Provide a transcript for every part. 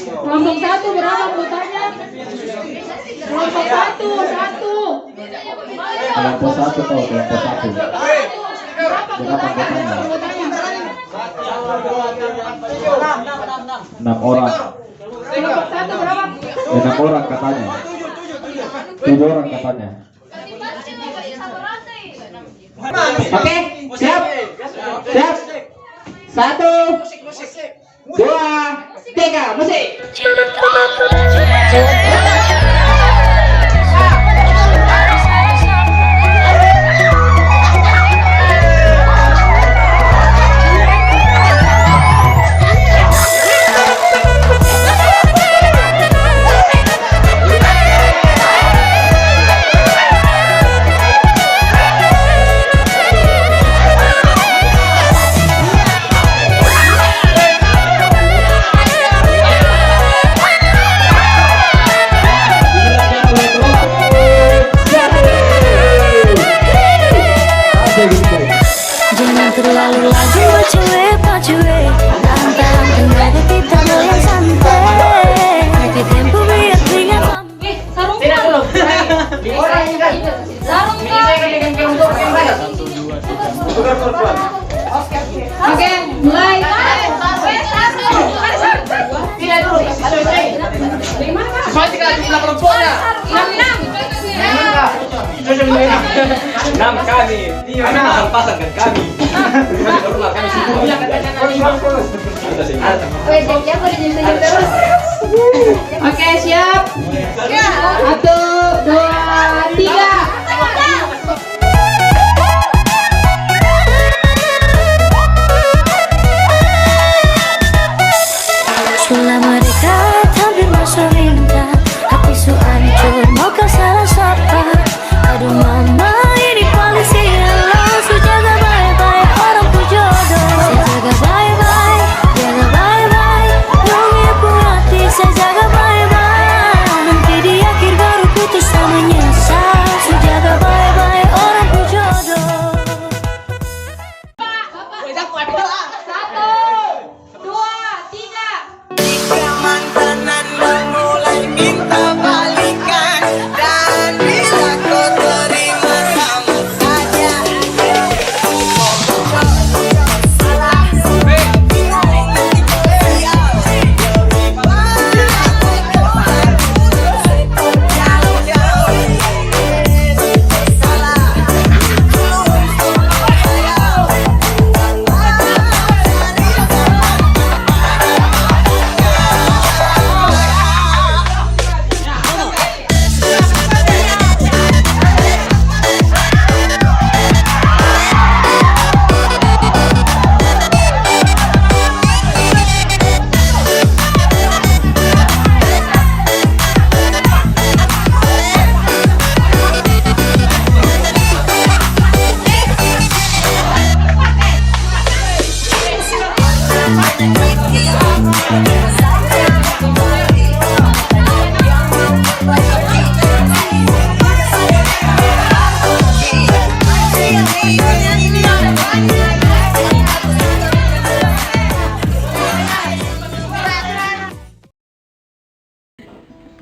Kelompok satu berapa kuotanya? Kelompok satu. Kelompok satu toh, kelompok satu. Berapa kuotanya? 6 orang. Kelompok satu berapa? 6 orang katanya. 7 orang katanya. Oke, siap. 1, 2, 3, musik. Jangan terlalu laju pacu tahan tengaga kita yang santai. Pakai tempo biar ringan. Sarung Tidak dulu. Sarung Oke, mulai. Tidak dulu. Sesuai dengan jumlah perempuannya. 6 kami. Kami pasang-pasangkan kami. Normal kami semua. Oke, siap. 1, 2, 3. Selama dekat hampir masuk ringan. Hati su hancur mau kau salah siapa. Aduh mama ini polisi. Lo su jaga baik-baik orang ku jodoh. Saya jaga baik-baik, jaga baik-baik. Nunggu pun hati saya jaga baik-baik. Nanti di akhir baru putus sama nyesal. Su jaga baik-baik orang ku jodoh. 1, 2, 3. Jika mantan Anda mulai minta balikan, dan bila kau terima sambut saja.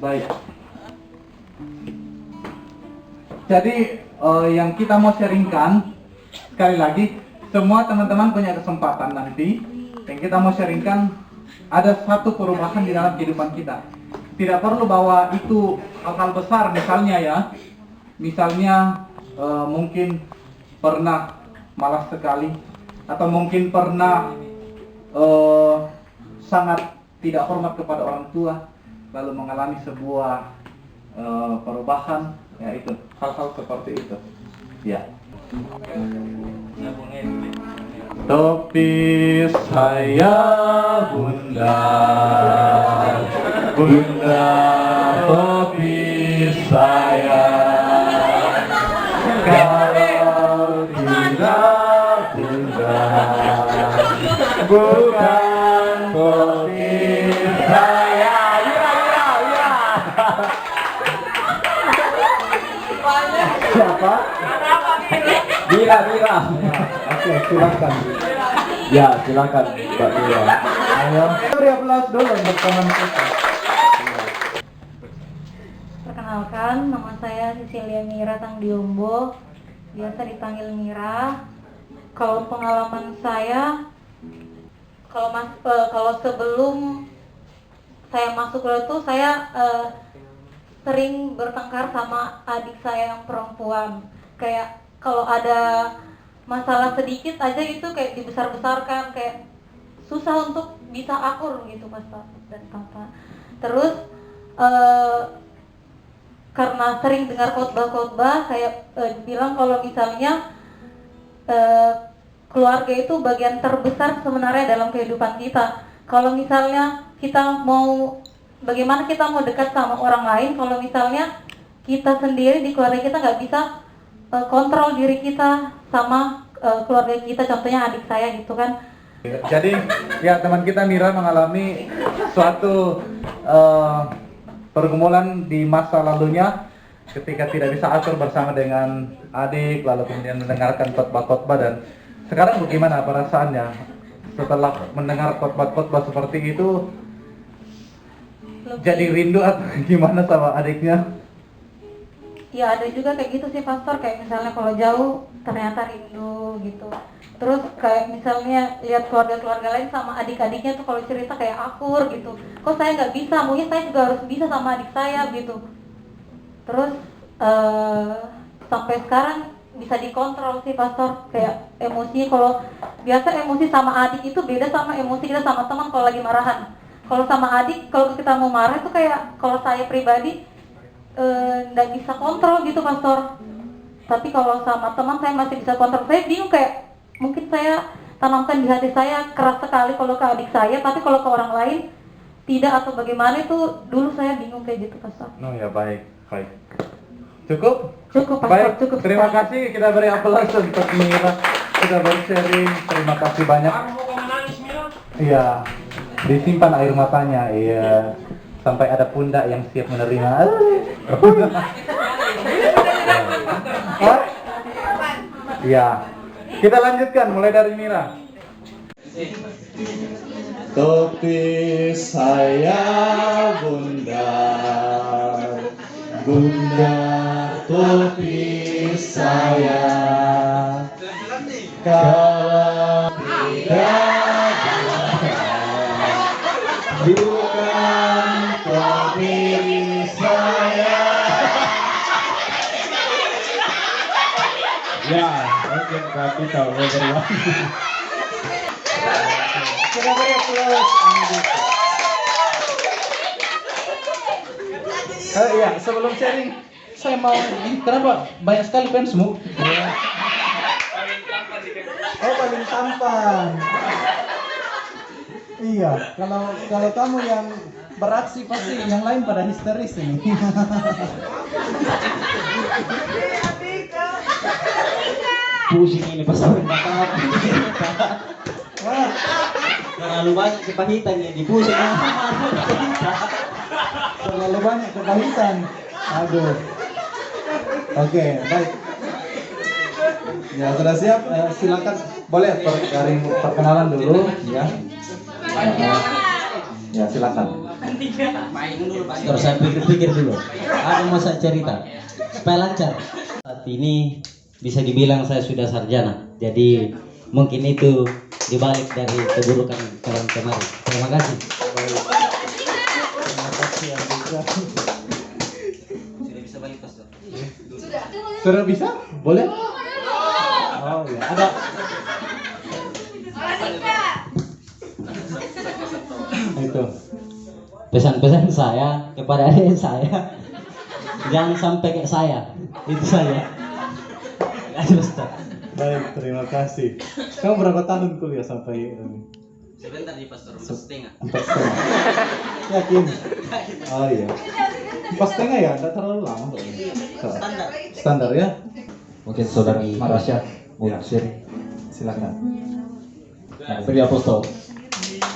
Baik. Jadi yang kita mau sharingkan, sekali lagi, semua teman-teman punya kesempatan nanti. Yang kita mau sharingkan, ada satu perubahan di dalam kehidupan kita. Tidak perlu bahwa itu hal-hal besar, misalnya ya. Misalnya mungkin pernah malas sekali, atau mungkin pernah sangat tidak hormat kepada orang tua, lalu mengalami sebuah perubahan, ya itu hal-hal seperti itu, ya. Topi saya bunda, bunda topi saya, kalau tidak bunda, bukan topi saya. Siapa? Bira. Oke, silakan. Ya, silakan Mbak Mira. Ayo, beri aplaus dulu untuk teman kita. Perkenalkan, nama saya Cecilia Mira Tangdiombo, biasa dipanggil Mira. Kalau pengalaman saya, kalau sebelum saya masuk kuliah itu saya sering bertengkar sama adik saya yang perempuan. Kayak kalau ada masalah sedikit aja itu kayak dibesar-besarkan, kayak susah untuk bisa akur gitu Mas dan Papa. Terus karena sering dengar khotbah-khotbah, saya bilang kalau misalnya keluarga itu bagian terbesar sebenarnya dalam kehidupan kita. Kalau misalnya kita mau, bagaimana kita mau dekat sama orang lain kalau misalnya kita sendiri di keluarga kita nggak bisa kontrol diri kita sama keluarga kita, contohnya adik saya gitu kan. Jadi ya teman kita Mira mengalami suatu pergumulan di masa lalunya ketika tidak bisa akur bersama dengan adik, lalu kemudian mendengarkan khotbah-khotbah. Dan sekarang bagaimana perasaannya setelah mendengar khotbah-khotbah seperti itu? Jadi rindu atau gimana sama adiknya? Ya ada juga kayak gitu sih Pastor, kayak misalnya kalau jauh ternyata rindu gitu. Terus kayak misalnya lihat keluarga-keluarga lain sama adik-adiknya tuh kalau cerita kayak akur gitu. Kok saya nggak bisa, mungkin saya juga harus bisa sama adik saya gitu. Terus sampai sekarang bisa dikontrol sih Pastor, kayak emosi. Kalau biasa emosi sama adik itu beda sama emosi kita sama teman kalau lagi marahan. Kalau sama adik, kalau kita mau marah itu kayak kalau saya pribadi nggak bisa kontrol gitu Pastor. Tapi kalau sama teman saya masih bisa kontrol. Saya bingung, kayak mungkin saya tanamkan di hati saya keras sekali kalau ke adik saya, tapi kalau ke orang lain tidak atau bagaimana, itu dulu saya bingung kayak gitu Pastor. Oh ya, baik. Cukup? Cukup Pastor, Baik, cukup. terima kasih. Kita beri aplaus untuk Mira. Sudah bersharing, terima kasih banyak. Iya, disimpan air matanya. Iya, sampai ada pundak yang siap menerima. Iya, kita lanjutkan mulai dari Mira. Topi saya bundar, bundar topi saya, kalau tidak bukan topi saya. Ya, oke, tapi tahu everyone. Kita beri aplaus. Iya, sebelum sharing, saya mau kenapa banyak sekali fansmu? Oh, paling tampan. Iya, kalau kamu yang beraksi pasti yang lain pada histeris ini. Pusing ini pas sampai mata. Wah, Terlalu banyak kepahitan ya di pusing. terlalu banyak kepahitan. Aduh. Oke, baik. Ya, sudah siap. Silakan, boleh dari perkenalan dulu, ya. Ya, silakan. Terus saya pikir-pikir dulu. Ada masa cerita supaya lancar. Saat ini bisa dibilang saya sudah sarjana. Jadi mungkin itu dibalik dari keburukan kalian kemarin. Terima kasih. Terima kasih Andika. Sudah bisa balik Pastor? Sudah bisa? Boleh? Oh ya, ada. Itu. Pesan-pesan saya kepada adik saya, jangan sampai kayak saya. Itu saya. Aduh, Ustaz. Baik, terima kasih. Kamu berapa tahun kuliah sampai ini? Sebentar di Pastor, 4,5. 4,5. Yakin? Oh iya. 4,5 ya, tidak terlalu lama. Standar. Standar ya? Mungkin saudari Rasya mau Ya. sharing. Silakan. Beri apostol.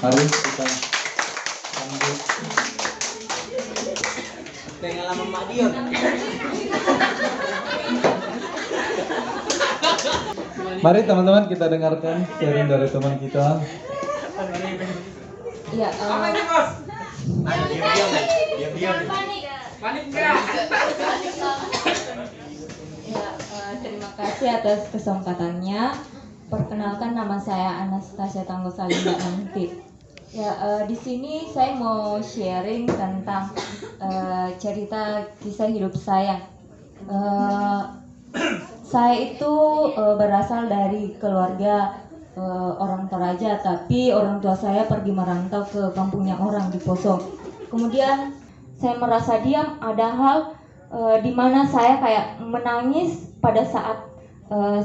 Mari kita sambut. Pengalaman Mak Dion. Mari teman-teman kita dengarkan sharing dari teman kita. Ya, terima kasih atas kesempatannya. Perkenalkan, nama saya Anastasia Tanggo Salinda Nanti. Ya, di sini saya mau sharing tentang cerita kisah hidup saya. Saya itu berasal dari keluarga orang Toraja, tapi orang tua saya pergi merantau ke kampungnya orang di Poso. Kemudian saya merasa diam, ada hal di mana saya kayak menangis pada saat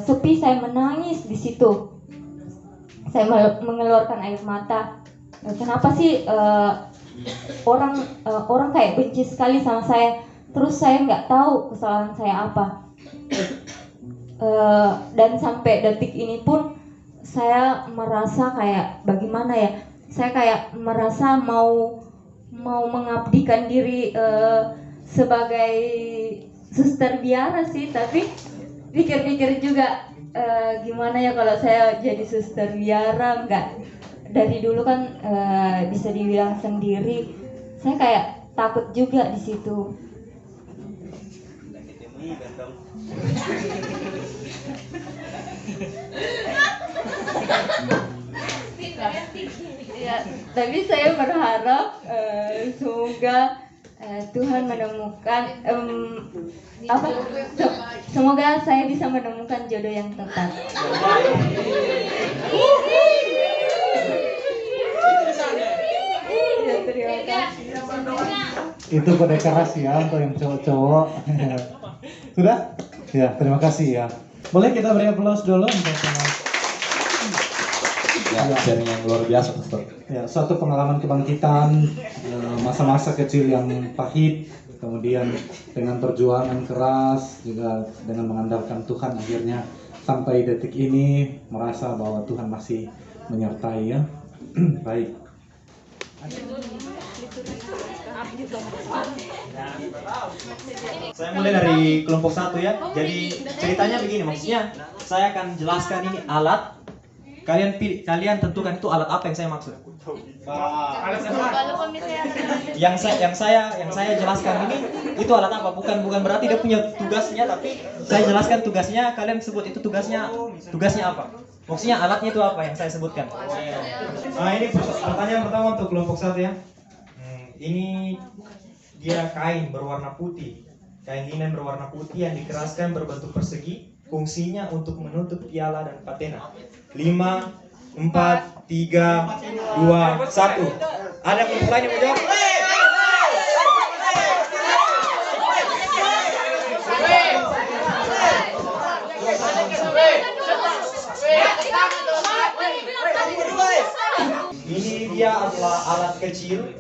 sepi. Saya menangis di situ. Saya mengeluarkan air mata. Kenapa sih orang kayak benci sekali sama saya? Terus saya nggak tahu kesalahan saya apa. Dan sampai detik ini pun saya merasa kayak bagaimana ya? Saya kayak merasa mau mengabdikan diri sebagai suster biara sih, tapi pikir-pikir juga gimana ya kalau saya jadi suster biara. Enggak, dari dulu kan bisa dibilang sendiri, saya kayak takut juga di situ. Ya, tapi saya berharap semoga Tuhan menemukan semoga saya bisa menemukan jodoh yang tepat. Ya, terima kasih. Itu kode keras ya untuk yang cowok-cowok. Sudah? Ya, terima kasih ya. Boleh kita beri aplaus dulu untuk Ya, sharing yang luar biasa, Pastor. ya, suatu pengalaman kebangkitan, masa-masa kecil yang pahit, kemudian dengan perjuangan keras, juga dengan mengandalkan Tuhan, akhirnya sampai detik ini merasa bahwa Tuhan masih menyertai ya. Baik. Saya mulai dari kelompok 1 ya. Jadi ceritanya begini, maksudnya saya akan jelaskan ini alat. Kalian tentukan itu alat apa yang saya maksud. Yang saya jelaskan ini itu alat apa? Bukan berarti dia punya tugasnya, tapi saya jelaskan tugasnya. Kalian sebut itu tugasnya apa? Maksudnya alatnya itu apa yang saya sebutkan. Nah, ini pertanyaan pertama untuk kelompok 1 ya. Ini dia kain berwarna putih. Kain linen berwarna putih yang dikeraskan berbentuk persegi. Fungsinya untuk menutup piala dan patena. 5, 4, 3, 2, 1. Ada kelompok lain yang mau jawab? Ini dia adalah alat kecil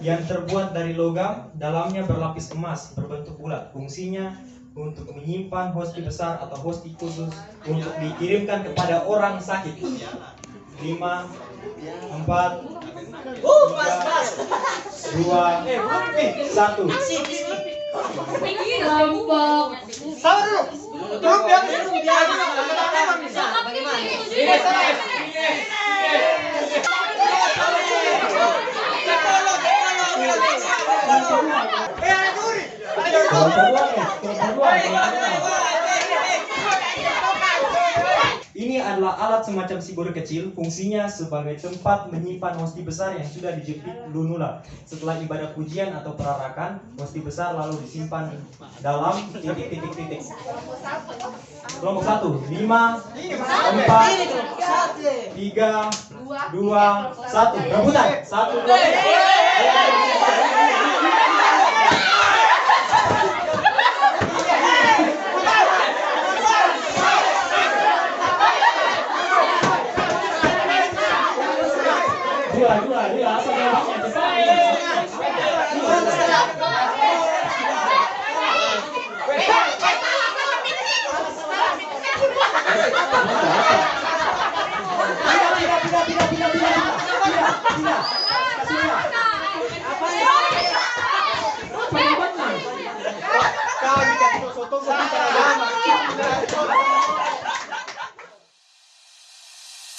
yang terbuat dari logam, dalamnya berlapis emas berbentuk bulat. Fungsinya untuk menyimpan hosti besar atau hosti khusus untuk dikirimkan kepada orang sakit. 5, 4, 3, 2, 1. Kelompok Ini adalah alat semacam sigur kecil, fungsinya sebagai tempat menyimpan hosti besar yang sudah dijepit lunula. Setelah ibadah pujian atau perarakan, hosti besar lalu disimpan dalam titik-titik. Kelompok 1, 5, 4, 3, 2, 1. Rebutan. 1, 2, 3.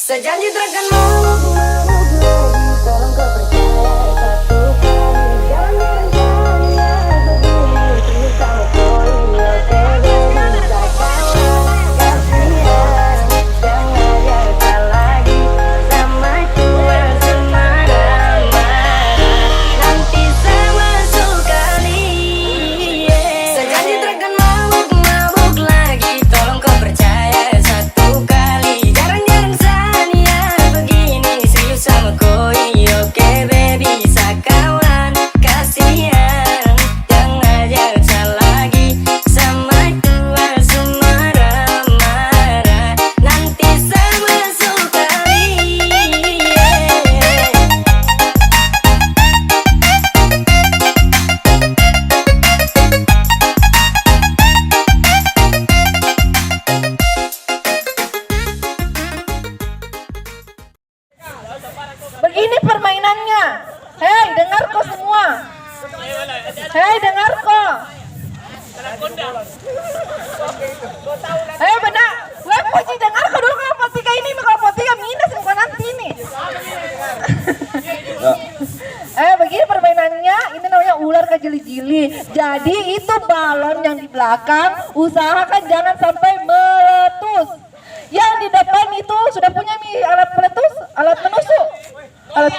Sejanji takkan mabuk lagi, tolong kau percaya satu kali. Jangan bercanda begini, serius sama koi, oke baby, tak kawan, kasihan. Jangan biarkan lagi sama tua semarah-marah, nanti sama sekali. Sejanji takkan mabuk lagi, tolong kau percaya satu kali. Jarang-jarang Sania begini, serius sama koi, oke baby, sakawan, kasihan. Jangan jauh lagi sama tua semarah-marah, nanti sama sekali. Begini permainannya. Hei, dengar kok semua. Hei, dengar kok. Hei, benar. Gue puji dengar kok dulu kalau tiga ini, kalau tiga minus bukan nanti ini. Begini permainannya, ini namanya ular kejeli-jeli. Jadi itu balon yang di belakang, usahakan jangan sampai meletus. Yang di depan itu sudah punya alat meletus, alat menusuk. Alat.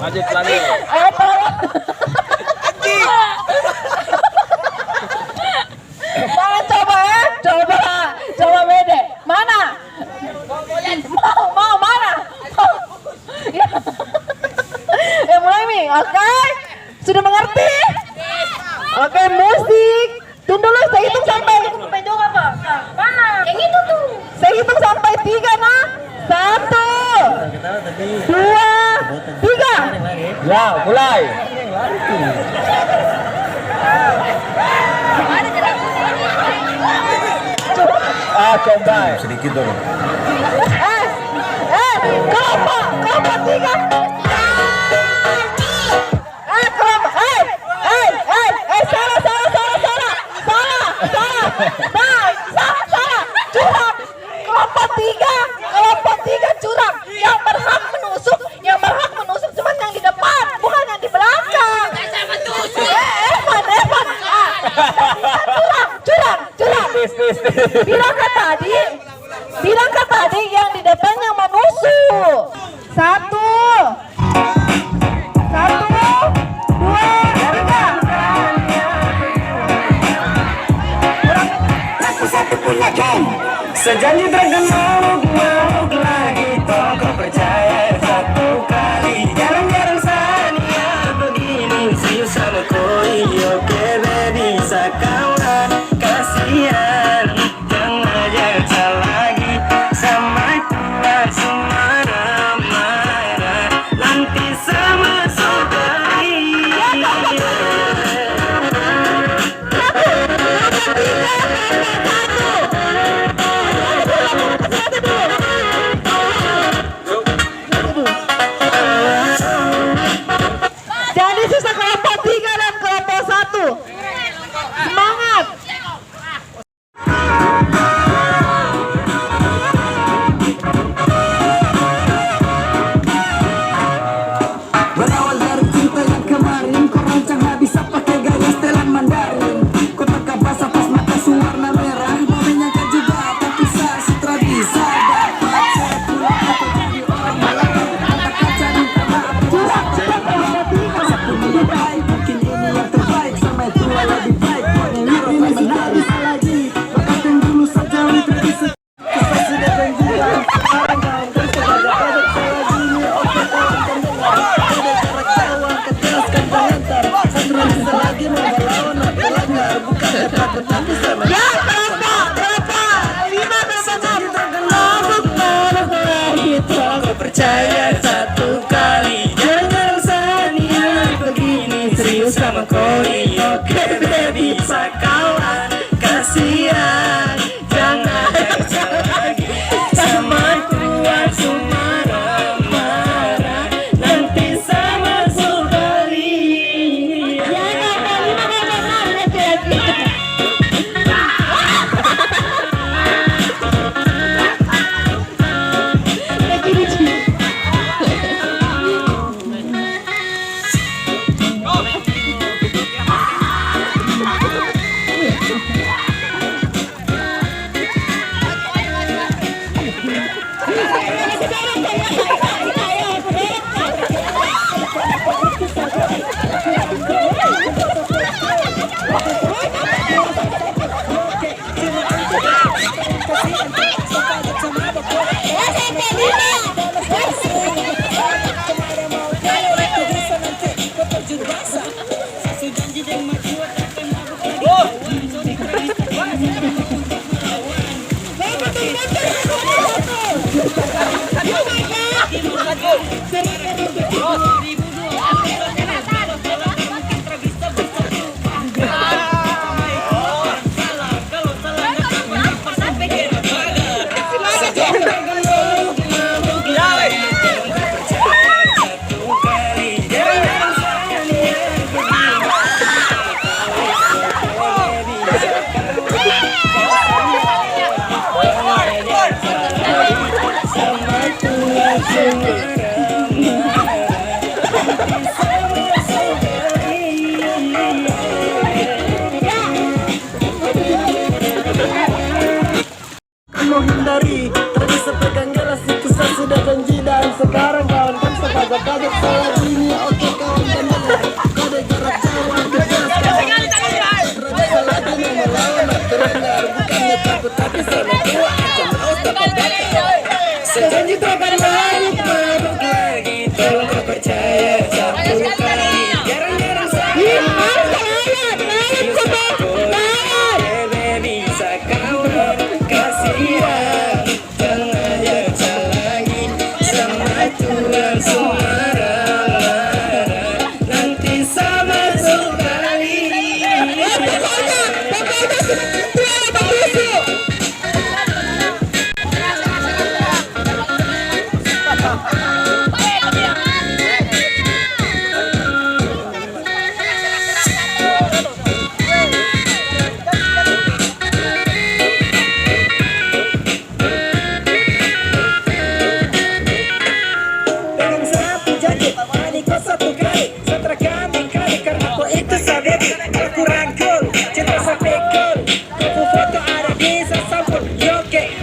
Lanjut lagi. Mana coba coba bede. Mana? Mau mana? Ya mulai nih, oke? Sudah mengerti? Oke, musik. Tunggu dulu, saya hitung sampai. Pendong apa? Mana? Yang itu tuh. Saya hitung sampai 3 nah. 1, 2, 3. Ya, mulai. Coba. Sedikit dulu. Kelompok 3. Salah. Curang. Kelompok 3 curang. Yang berhak menusuk cuma yang di depan, bukan yang di belakang. Evan. Curang. Bilangkah tadi yang di depan yang menusuk. 1, 2, 3. Sejanji takkan mabuk lagi, tolong kau percaya satu kali. Jarang-jarang Sania begini, serius sama koi, oke baby, sakawan, kasihan. Jangan jauh lagi sama tua semarah-marah, nanti sama sekali. Jadi sisa kelompok 3 dan kelompok 1. Semangat. Berawal dari cinta yang kemarin, kau rancang habis pakai gaya setelan Mandarin. Kau teka basah pas mata warna merah, mau menyangka juga tapi sastra bisa dapat sepulang atau jadi orang malam. Kata kaca minta maaf, satu lebih baik, mungkin ini yang terbaik. Sama tua lebih baik, pokoknya ini menarik lagi. Perkataan dulu saja untuk bisa kita sudah berjuang. Sekarang kau bersebagai produk saya gini, oke kau akan dengar. Ada cara kawan, kejelaskan pengantar. Sandra bisa lagi melawan pelanggar, bukan dapat tapi sama. Ya, berapa? 5 bersama. Mabuk lagi, tolong kau percaya satu kali. Jarang-jarang Sania begini, serius sama koi, oke baby, sakawan, kasihan. Jangan lagi sama Menghindari tak bisa pegang gelas itu saya sudah janji dan sekarang kawan kan sepajak-pajak saya ini oke kawan dan benar kode jarak jauh terasa lagi mau melawan terdengar bukannya takut tapi saya tua macam haus dapat bakar saya janji tak akan mabuk lagi tolong kau percaya satu kali jarang-jarang saya bisa kawan kasihan jangan calangin sama Tuhan Semarang nanti sama sekali.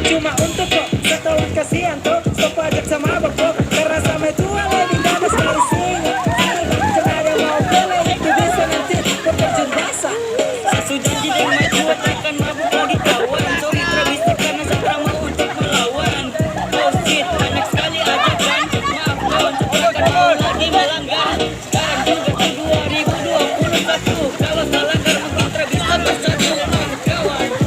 Cuma untuk kok, setelah kasihan tuh, stop pajak sama bapak, karena sama tua lebih gak ada solusinya. Kenapa mau bela itu bisa nanti berterjun basah. Sasu janji dengan maju takkan mabuk lagi kawan. Sorry terbisa karena saya mau untuk melawan. Oh shit, banyak sekali ajakan. Maaf kawan, takkan mau lagi melanggar. Sekarang juga di 2021, kalau salah karena mungkin terbisa bersatu dengan kawan.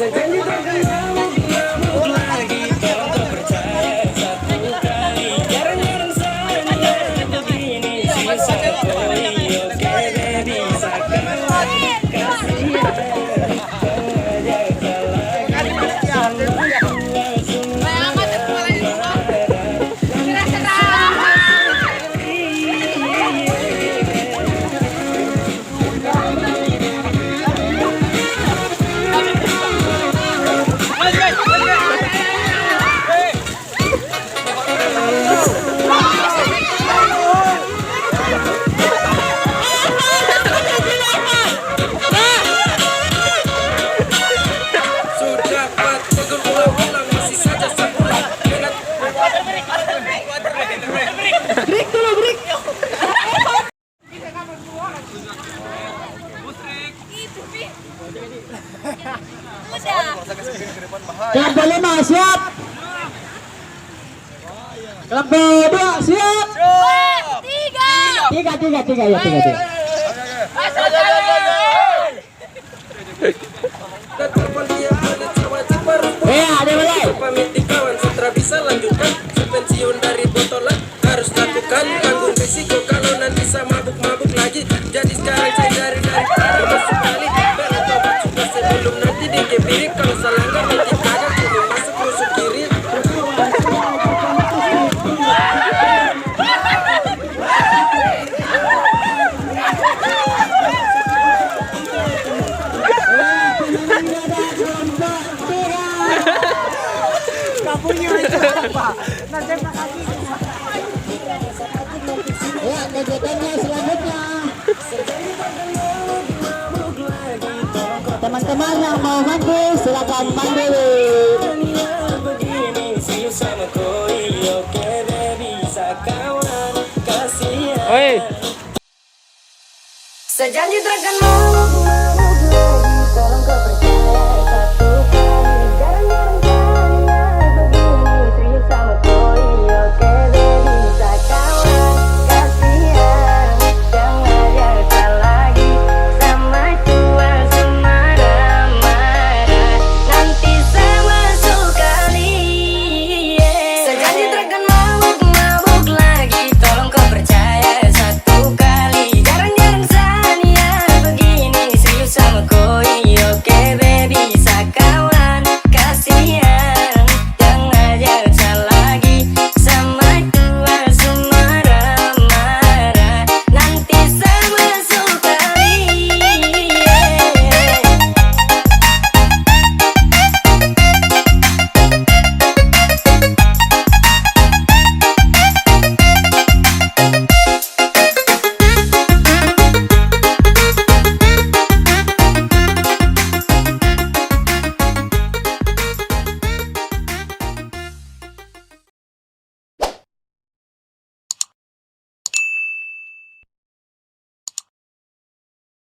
Sejanji takkan mabuk lagi, tolong kau percaya satu kali. Jarang-jarang saya begini, sisa koi, oke baby, sekarang kasihan. Klub kelima siap. Klub kedua siap. Tiga ya. Ada mulai. Pamit kawan sutra bisa lanjutkan. Pensiun dari botolan harus lakukan. Tanggung risiko kalau nanti saya mabuk lagi. Jadi sekarang saya dari masuk kali. Bela tobat sudah sebelum nanti dikebiri. Kalau salah nggak nanti kagak kudu masuk rusuk kiri. Ya, kegiatannya selanjutnya. Teman-teman yang mau mandi silakan mandi. Oi. Sejanji takkan mau